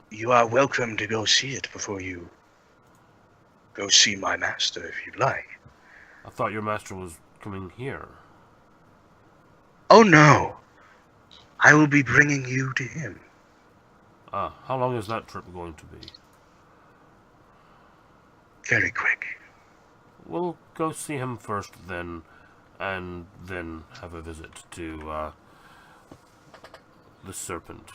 You are welcome to go see it before you go see my master, if you'd like. I thought your master was coming here. Oh no, I will be bringing you to him. How long is that trip going to be? Very quick. We'll go see him first then, and then have a visit to, the serpent.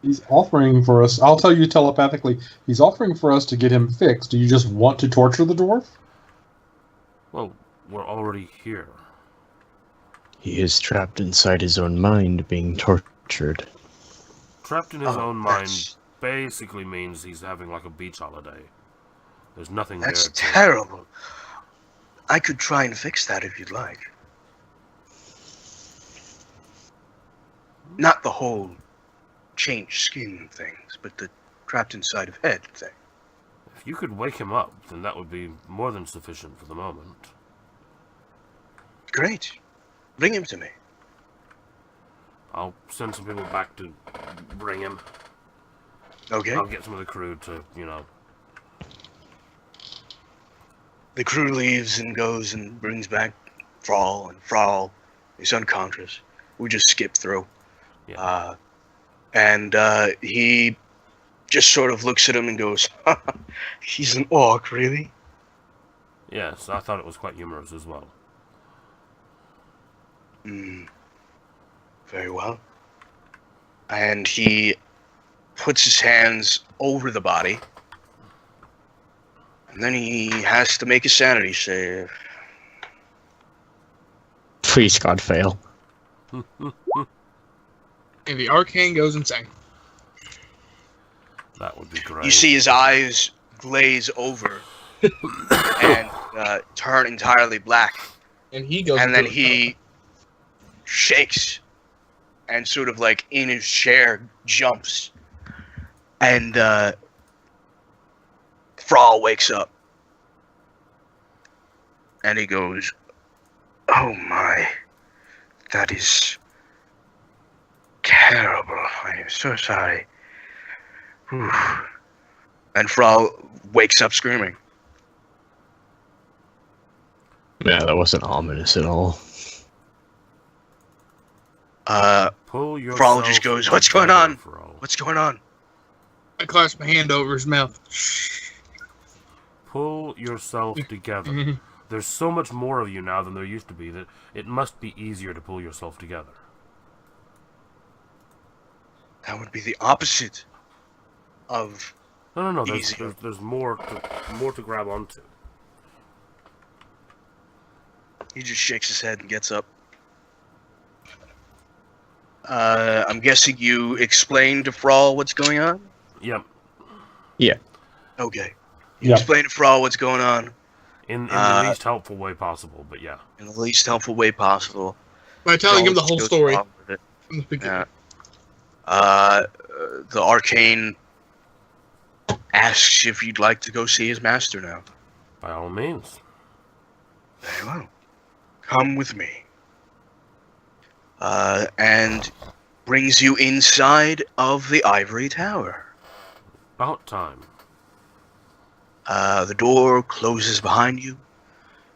He's offering for us, I'll tell you telepathically, he's offering for us to get him fixed. Do you just want to torture the dwarf? Well, we're already here. He is trapped inside his own mind, being tortured. Trapped in his own mind basically means he's having like a beach holiday. There's nothing there. That's terrible. I could try and fix that if you'd like. Not the whole change skin things, but the trapped inside of head thing. If you could wake him up, then that would be more than sufficient for the moment. Great. Bring him to me. I'll send some people back to bring him. Okay. I'll get some of the crew to, The crew leaves and goes and brings back Frawl, and Frawl is unconscious. We just skip through. Yeah. And he just sort of looks at him and goes, he's an orc, really? Yes, I thought it was quite humorous as well. Very well. And he puts his hands over the body. And then he has to make a sanity save. Please, God, fail. And the arcane goes insane. That would be great. You see his eyes glaze over and turn entirely black. And he goes. And then he shakes and sort of like in his chair jumps. And Frawl wakes up. And he goes, oh my, that is terrible. I am so sorry. Whew. And Frawl wakes up screaming. Yeah, that wasn't ominous at all. Frawl just goes, what's going on? What's going on? I clasp my hand over his mouth. Pull yourself together. There's so much more of you now than there used to be that it must be easier to pull yourself together. That would be the opposite of No. easier. There's more to grab onto. He just shakes his head and gets up. I'm guessing you explained to Frawl what's going on? Yep. Yeah. Okay. You explain to Frawl what's going on. In the least helpful way possible, but yeah. In the least helpful way possible. By telling him the Frawl whole goes story along with it. from the beginning. The arcane asks if you'd like to go see his master now. By all means. Very well. Come with me. And brings you inside of the ivory tower. About time. The door closes behind you.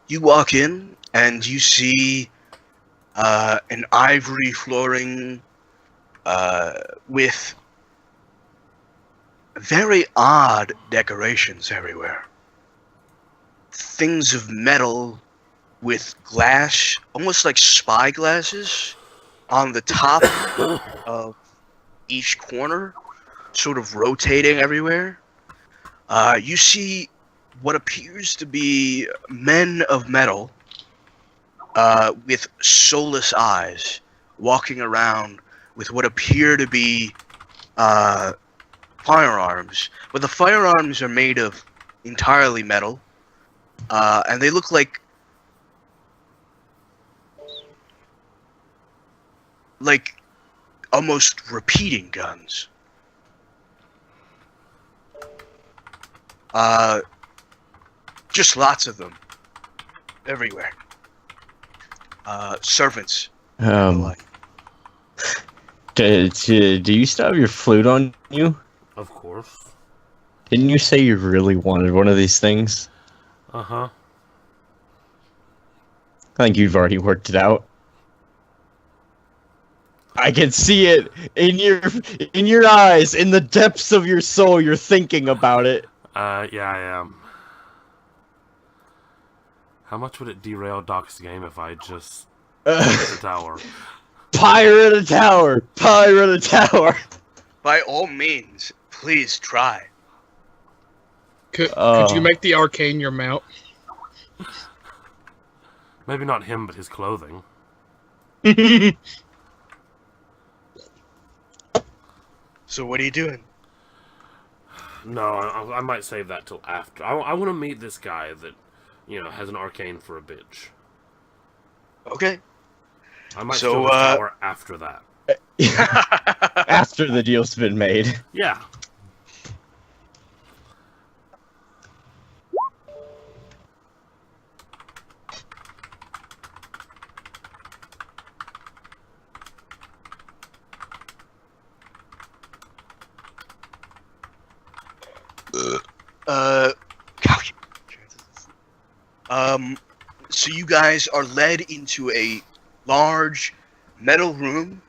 You walk in, and you see an ivory flooring with very odd decorations everywhere. Things of metal with glass, almost like spy glasses, on the top of each corner, sort of rotating everywhere. You see what appears to be men of metal with soulless eyes walking around with what appear to be firearms. But the firearms are made of entirely metal, and they look like almost repeating guns. Just lots of them. Everywhere. Servants. Do you still have your flute on you? Of course. Didn't you say you really wanted one of these things? Uh-huh. I think you've already worked it out. I can see it in your eyes, in the depths of your soul. You're thinking about it. Yeah, I am. How much would it derail Doc's game if I just hit the tower? Pirate a tower! Pirate a tower! By all means, please try. Could Oh. you make the arcane your mount? Maybe not him, but his clothing. So what are you doing? No, I might save that till after. I want to meet this guy that, has an arcane for a bitch. Okay. I might So, steal the tower after that. After the deal's been made. Yeah. So you guys are led into a large metal room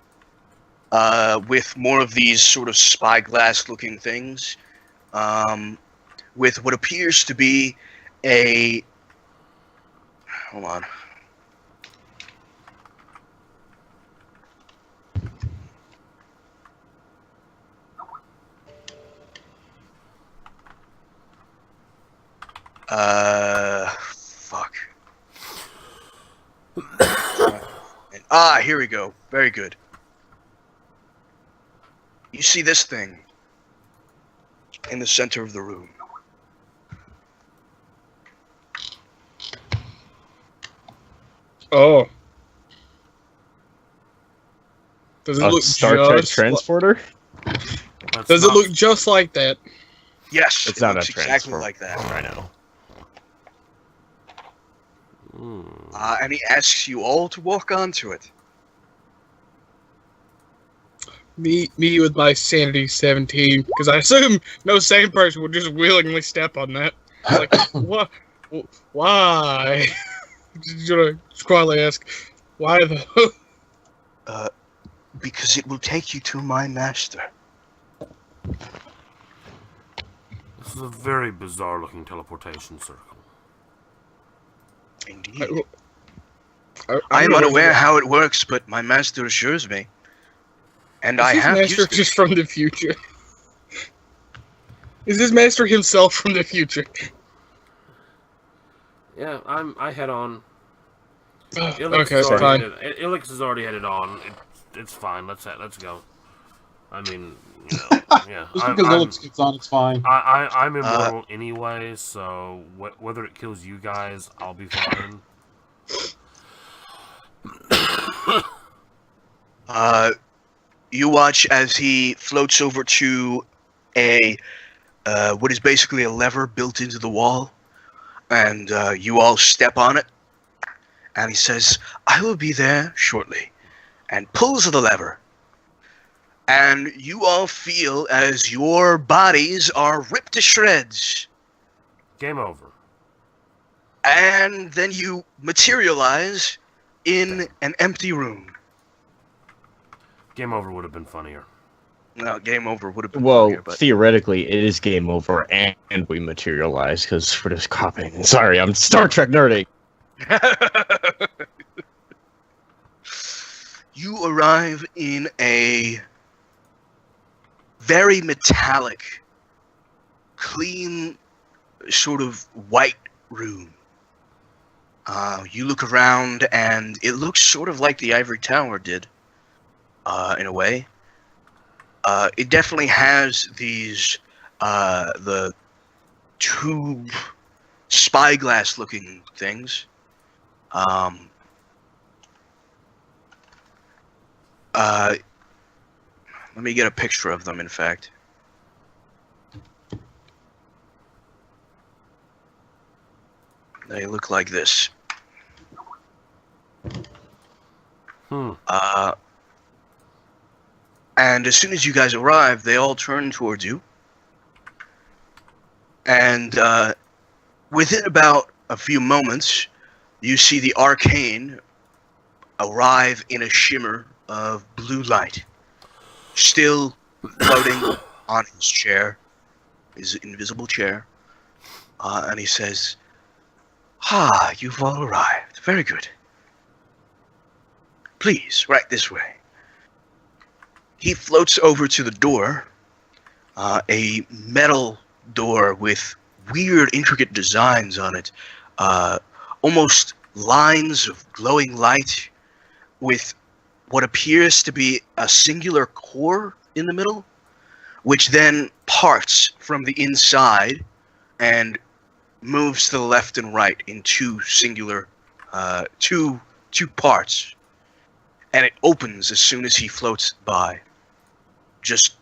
with more of these sort of spyglass-looking things, with what appears to be a... Hold on. Fuck. Here we go. Very good. You see this thing in the center of the room. Oh. Does it A look Star Trek just transporter? Does it look just like that? Yes, It's it not looks a exactly transformer. like that. I know. And he asks you all to walk onto it. Me with my sanity 17, because I assume no sane person would just willingly step on that. Like, what? Why? Just gonna quietly ask, why the? Because it will take you to my master. This is a very bizarre-looking teleportation circle. Indeed. I am unaware how it works, but my master assures me. And I have master used it. just from the future? Is this master himself from the future? Yeah, I head on. Okay, fine. Ilix is already headed on. It's fine. Let's go. I mean, yeah. Just because Alex gets on, it's fine. I'm immortal anyway, so whether it kills you guys, I'll be fine. You watch as he floats over to a what is basically a lever built into the wall, and you all step on it, and he says, "I will be there shortly," and pulls the lever. And you all feel as your bodies are ripped to shreds. Game over. And then you materialize in an empty room. Game over would have been funnier. No, game over would have been Well, funnier, but... theoretically, it is game over, and we materialize, because we're just copying. Sorry, I'm Star Trek nerding. You arrive in a very metallic, clean, sort of white room. You look around, and it looks sort of like the Ivory Tower did, in a way. It definitely has these, the tube spyglass-looking things. Let me get a picture of them, in fact. They look like this. And as soon as you guys arrive, they all turn towards you, And within about a few moments, you see the arcane arrive in a shimmer of blue light, still floating on his chair, his invisible chair. And he says, "Ah, you've all arrived. Very good. Please, right this way." He floats over to the door, a metal door with weird, intricate designs on it, almost lines of glowing light with what appears to be a singular core in the middle, which then parts from the inside and moves to the left and right in two singular, two parts, and it opens as soon as he floats by, just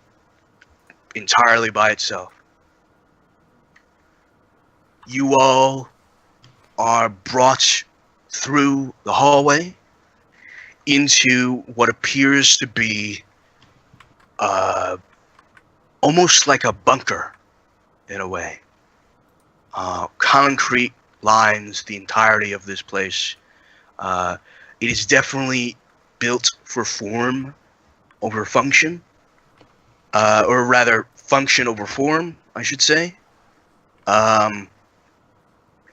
entirely by itself. You all are brought through the hallway into what appears to be almost like a bunker in a way. Concrete lines the entirety of this place. It is definitely built for form over function, or rather function over form, I should say.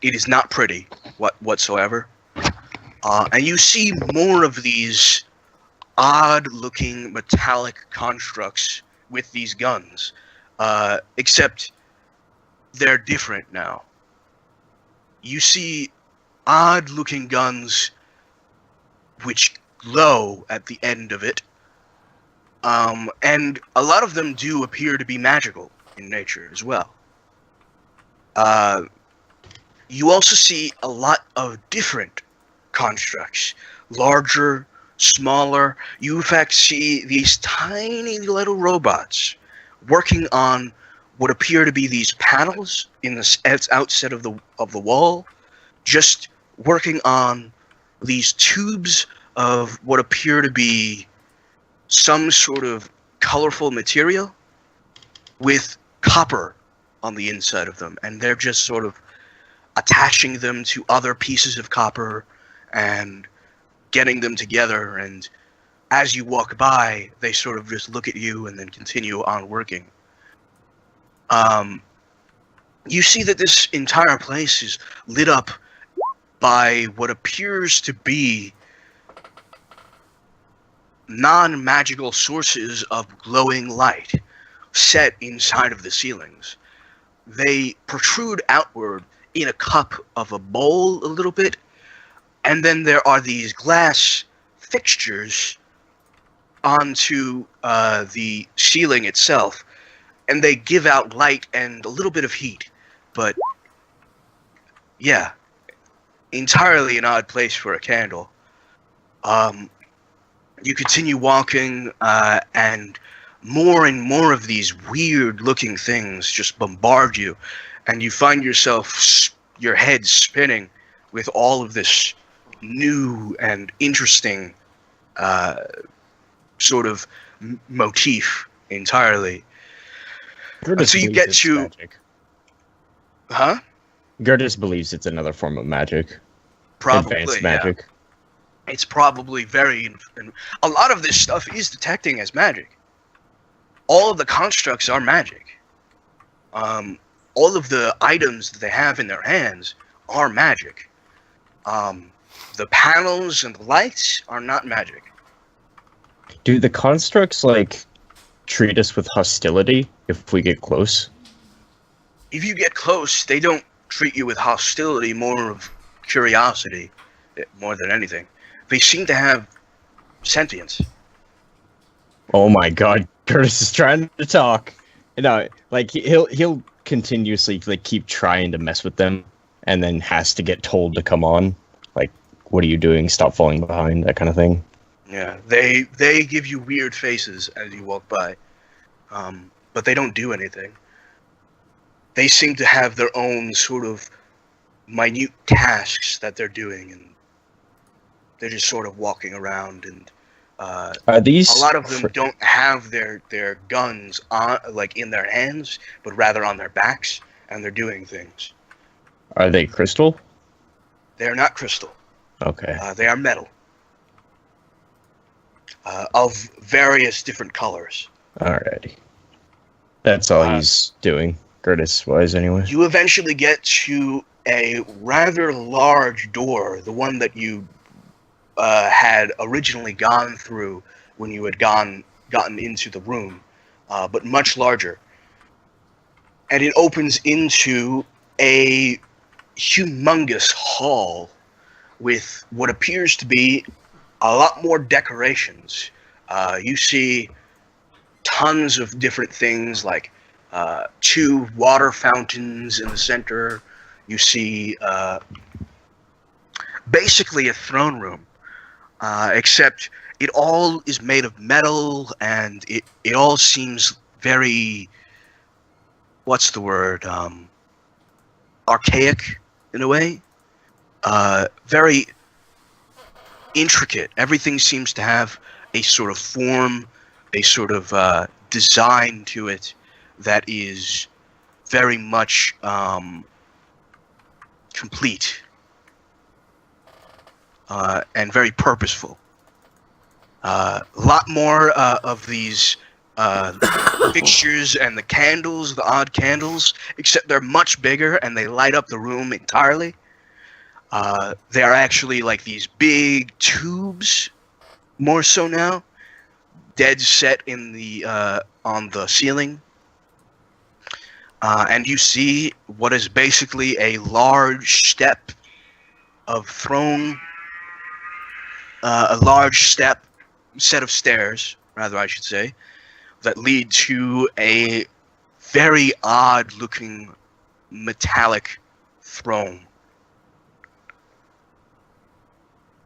It is not pretty whatsoever. And you see more of these odd-looking metallic constructs with these guns, except they're different now. You see odd-looking guns which glow at the end of it, and a lot of them do appear to be magical in nature as well. You also see a lot of different constructs, larger, smaller. You in fact see these tiny little robots working on what appear to be these panels in the outset of the wall, just working on these tubes of what appear to be some sort of colorful material with copper on the inside of them, and they're just sort of attaching them to other pieces of copper and getting them together, and as you walk by, they sort of just look at you and then continue on working. You see that this entire place is lit up by what appears to be non-magical sources of glowing light set inside of the ceilings. They protrude outward in a cup of a bowl a little bit, and then there are these glass fixtures onto the ceiling itself, and they give out light and a little bit of heat. But yeah, entirely an odd place for a candle. You continue walking, and more of these weird-looking things just bombard you, and you find yourself, your head spinning with all of this new and interesting sort of motif entirely. So you get to... Magic. Huh? Gertis believes it's another form of magic. Probably, Advanced magic. Yeah. It's probably very... A lot of this stuff is detecting as magic. All of the constructs are magic. All of the items that they have in their hands are magic. The panels and the lights are not magic. Do the constructs, treat us with hostility if we get close? If you get close, they don't treat you with hostility, more of curiosity, more than anything. They seem to have sentience. Oh my god, Curtis is trying to talk. No, he'll continuously keep trying to mess with them, and then has to get told to come on. What are you doing? Stop falling behind, that kind of thing. Yeah, they give you weird faces as you walk by, but they don't do anything. They seem to have their own sort of minute tasks that they're doing, and they're just sort of walking around, and Are these a lot of them don't have their guns on in their hands, but rather on their backs, and they're doing things. Are they crystal? They are not crystal. Okay. They are metal. Of various different colors. Alrighty. That's all he's doing, Curtis-wise, anyway. You eventually get to a rather large door, the one that you had originally gone through when you had gotten into the room, but much larger. And it opens into a humongous hall with what appears to be a lot more decorations. You see tons of different things, like 2 water fountains in the center. You see basically a throne room, except it all is made of metal, and it all seems very, what's the word, archaic in a way. Very intricate. Everything seems to have a sort of form, a sort of design to it that is very much complete and very purposeful. A lot more of these fixtures and the candles, the odd candles, except they're much bigger and they light up the room entirely. They are actually like these big tubes, more so now, dead set in the on the ceiling. And you see what is basically a large step of throne, a large set of stairs, rather I should say, that lead to a very odd-looking metallic throne.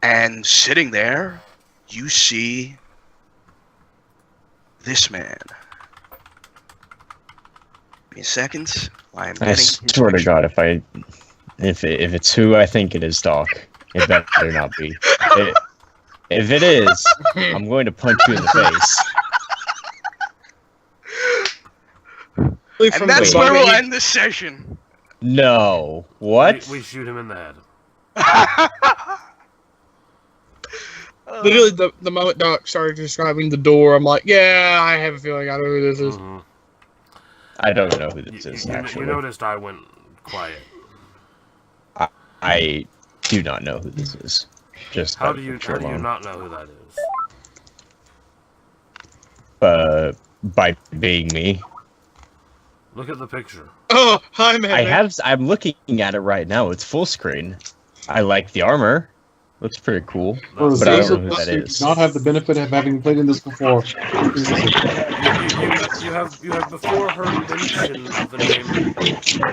And sitting there, you see this man. Give me a second. I swear to God, if it's who I think it is, Doc, it better not be. If it is, I'm going to punch you in the face. And that's where we'll end this session. No. What? We shoot him in the head. Literally, the moment Doc started describing the door, I'm like, yeah, I have a feeling I know who this is. Mm-hmm. I don't know who this is, actually. You noticed I went quiet. I do not know who this is. Just how do you not know who that is? By being me. Look at the picture. Oh, hi, man. I'm looking at it right now. It's full screen. I like the armor. Looks pretty cool. For But I don't know who that you is. do not have the benefit of having played in this before. You have before heard mention of the name.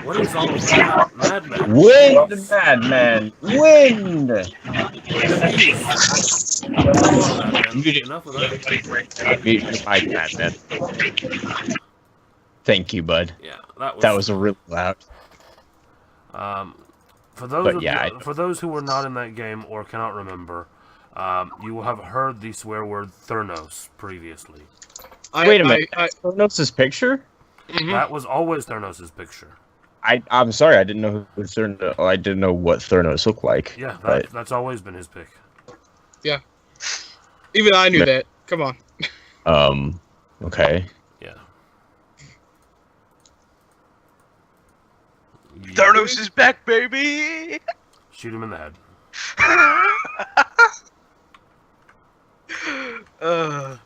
What is all of that? Madman. Wind, Madman! Wind! Enough of that. Mute your mic, Madman. Thank you, bud. Yeah, that was a real loud. For those who were not in that game or cannot remember, you will have heard the swear word Thurnos previously. Wait a minute. Thurnos' picture? Mm-hmm. That was always Thurnos' picture. I'm sorry, I didn't know who Thurnos. I didn't know what Thurnos looked like. Yeah, that's always been his pick. Yeah. Even I knew that. Come on. Okay. Yeah. Thurnos is back, baby! Shoot him in the head.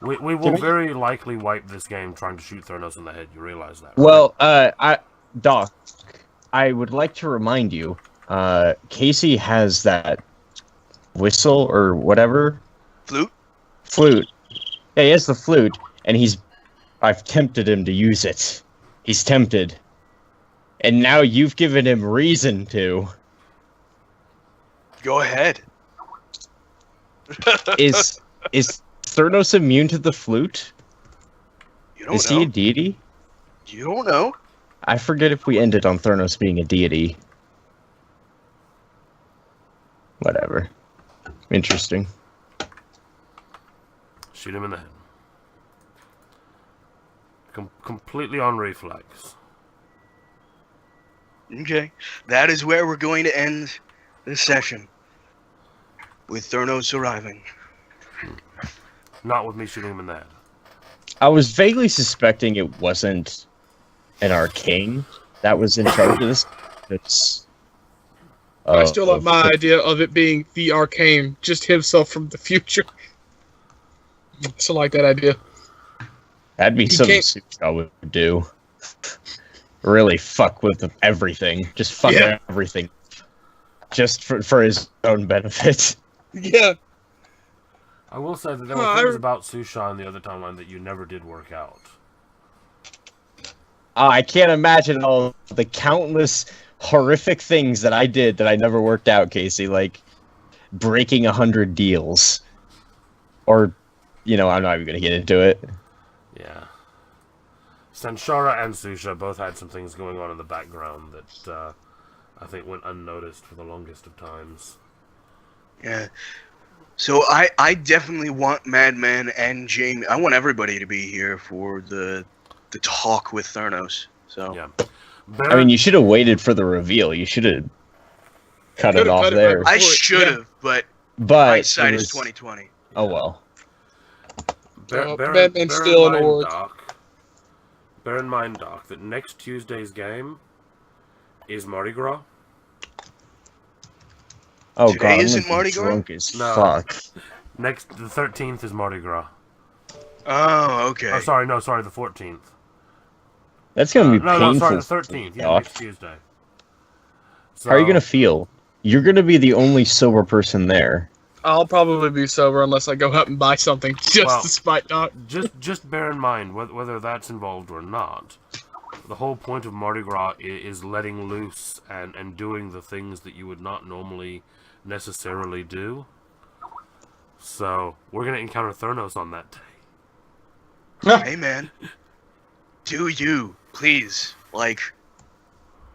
We will very likely wipe this game trying to shoot Thurnos in the head. You realize that, right? Well, Doc, I would like to remind you, Casey has that whistle or whatever. Flute. Yeah, he has the flute, and I've tempted him to use it. He's tempted. And now you've given him reason to. Go ahead. Is Thurnos immune to the flute? You don't know. Is he a deity? You don't know. I forget if we ended on Thurnos being a deity. Whatever. Interesting. Shoot him in the head. Completely on reflex. Okay, that is where we're going to end this session, with Thurnos arriving. Not with me shooting him in the head. I was vaguely suspecting it wasn't an arcane that was in charge of this. It's, I still like my of- idea of it being the arcane, just himself from the future. Still like that idea. That'd be He something can't- Sutra would do. Really fuck with everything. Just fuck Yeah. everything. Just for his own benefit. Yeah. I will say that there Well, were I- things about Susha in the other timeline that you never did work out. I can't imagine all the countless horrific things that I did that I never worked out, Casey. Like breaking 100 deals. Or, I'm not even going to get into it. Yeah. Sanshara and Susha both had some things going on in the background that I think went unnoticed for the longest of times. Yeah. So I definitely want Madman and Jamie. I want everybody to be here for the talk with Thurnos. So Yeah. I mean, you should have waited for the reveal. You should have cut it Could've off cut it there. right I should have, but But hindsight it is was- 2020. Oh well. Batman's still in org. Bear in mind, Doc, that next Tuesday's game is Mardi Gras. Oh Today god, I'm isn't gonna be Mardi Gras? drunk as No. fuck. The 13th is Mardi Gras. Oh, okay. Oh, sorry, the 14th. That's gonna be No, painful. sorry, the 13th. Yeah, Doc. next Tuesday. How are you So- gonna feel? You're gonna be the only sober person there. I'll probably be sober unless I go out and buy something just Well, to spite Doc. Just bear in mind whether that's involved or not. The whole point of Mardi Gras is letting loose and doing the things that you would not normally necessarily do. So we're gonna encounter Thurnos on that day. Hey, man. Do you, please? Like,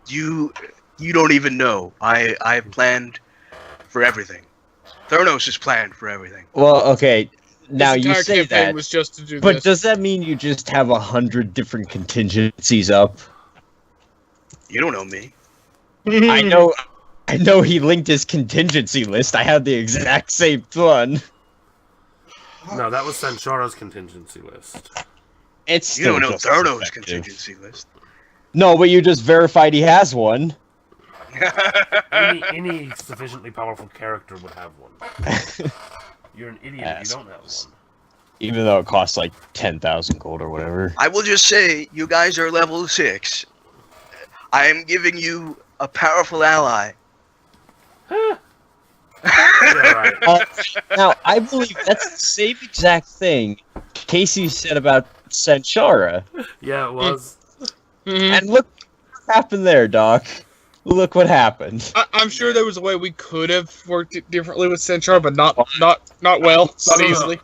you don't even know. I've planned for everything. Thurnos is planned for everything. Well, okay. Now This you entire say campaign that, was just to do but this. does that mean you just have 100 different contingencies up? You don't know me. I know he linked his contingency list. I had the exact same one. No, that was Sanshara's contingency list. It's You still don't know just as Thurnos' effective. contingency list. No, but you just verified he has one. Any sufficiently powerful character would have one. You're an idiot if you don't have Assholes. one. Even though it costs like 10,000 gold or whatever. I will just say, you guys are level 6. I am giving you a powerful ally. Yeah, right. Now, I believe that's the same exact thing Casey said about Sanshara. Yeah, it was. Mhm. And look what happened there, Doc. Look what happened. I'm sure there was a way we could have worked it differently with Central, but not well, not No, no, easily.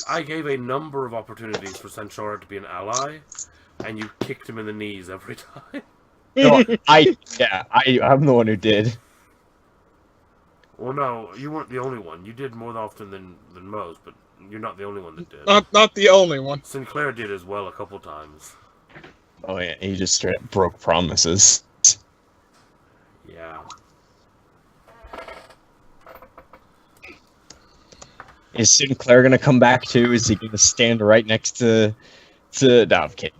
I gave a number of opportunities for Sanshara to be an ally, and you kicked him in the knees every time. No, I'm the one who did. Well, no, you weren't the only one. You did more often than most, but you're not the only one that did. Not the only one. Sinclair did as well a couple times. Oh yeah, he just straight up broke promises. Yeah. Is Sinclair gonna come back too? Is he gonna stand right next to? No, I'm kidding.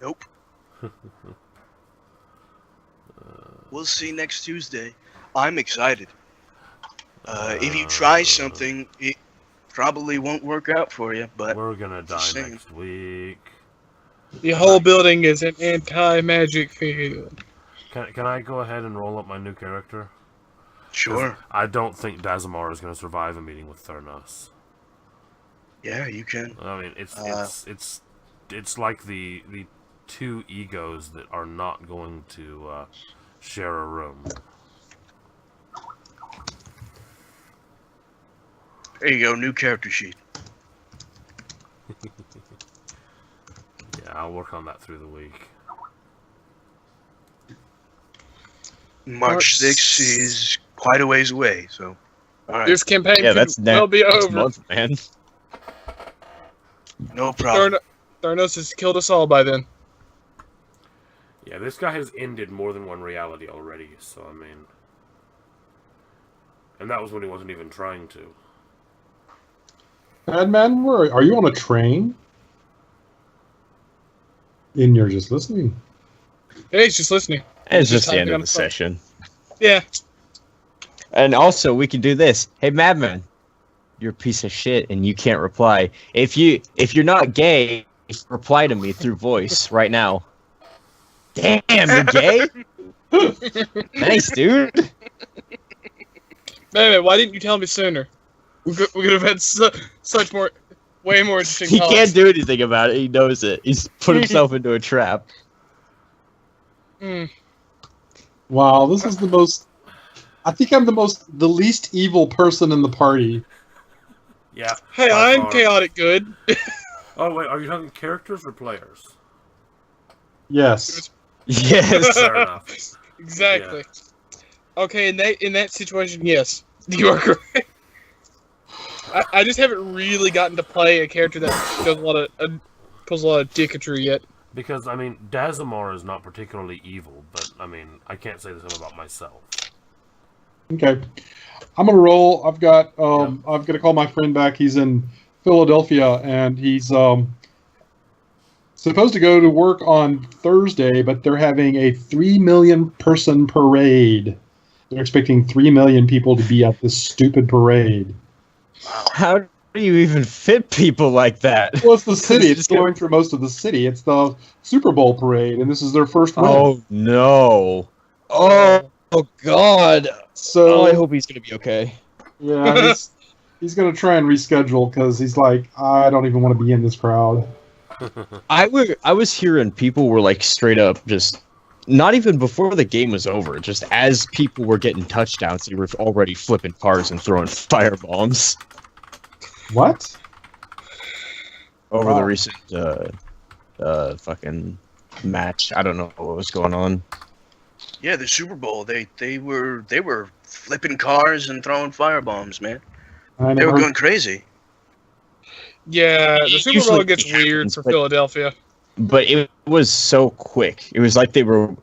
Nope. We'll see next Tuesday. I'm excited. If you try something, it probably won't work out for you, but We're gonna die Just saying. next week. The whole building is an anti-magic field. Can I go ahead and roll up my new character? sure. I don't think Dazamar is gonna survive a meeting with Thurnos. Yeah, you can. I mean, it's like the two egos that are not going to share a room. There you go, new character sheet. Yeah, I'll work on that through the week. March 6th is quite a ways away, so. Alright, This campaign Yeah, could that's well be next over. month, man. no problem. Thurnos has killed us all by then. Yeah, this guy has ended more than one reality already, so I mean... And that was when he wasn't even trying to. Madman, where are you on a train? And you're just listening. Hey, he's just listening. It's He's just the end typing of on the his phone. session. Yeah. And also, we can do this. Hey, Madman, you're a piece of shit, and you can't reply. If you're not gay, reply to me through voice right now. Damn, you're gay? Nice, dude. Man, why didn't you tell me sooner? We could have had such way more interesting He talks. can't do anything about it. He knows it. He's put himself into a trap. Mm. Wow, this is the most. I think I'm the least evil person in the party. Yeah. Hey, by I'm far. chaotic good. Oh, wait, are you talking characters or players? Yes. Yes. Fair enough. Exactly. Okay, in that situation, yes, you are correct. I just haven't really gotten to play a character that does pulls a lot of dicketry yet. Because, I mean, Dazamar is not particularly evil, but, I mean, I can't say the same about myself. Okay. I'm gonna roll. I've got. I'm gonna call my friend back. He's in Philadelphia, and he's supposed to go to work on Thursday, but they're having a 3 million person parade. They're expecting 3 million people to be at this stupid parade. How do you even fit people like that? Well, it's the city. It's going through most of the city. It's the Super Bowl parade, and this is their first win. Oh no! Oh God! So Oh, I hope he's gonna be okay. yeah, he's gonna try and reschedule because he's like, I don't even want to be in this crowd. I was hearing people were like straight up just not even before the game was over, just as people were getting touchdowns, they were already flipping cars and throwing firebombs What? over Wow. the recent fucking match. I don't know what was going on. Yeah, the Super Bowl. They were flipping cars and throwing firebombs, man. I They never were heard- going crazy. Yeah, the Super Usually Bowl gets it happens, weird for but- Philadelphia. But it was so quick. It was like they weren't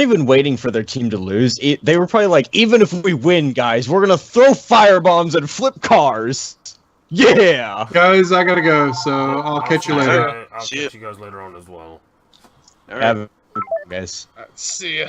even waiting for their team to lose. They were probably like, even if we win, guys, we're gonna throw firebombs and flip cars. Yeah. Guys, I gotta go, so I'll catch you later. I'll See ya. catch you guys later on as well. All right. Have a good one, guys. See ya.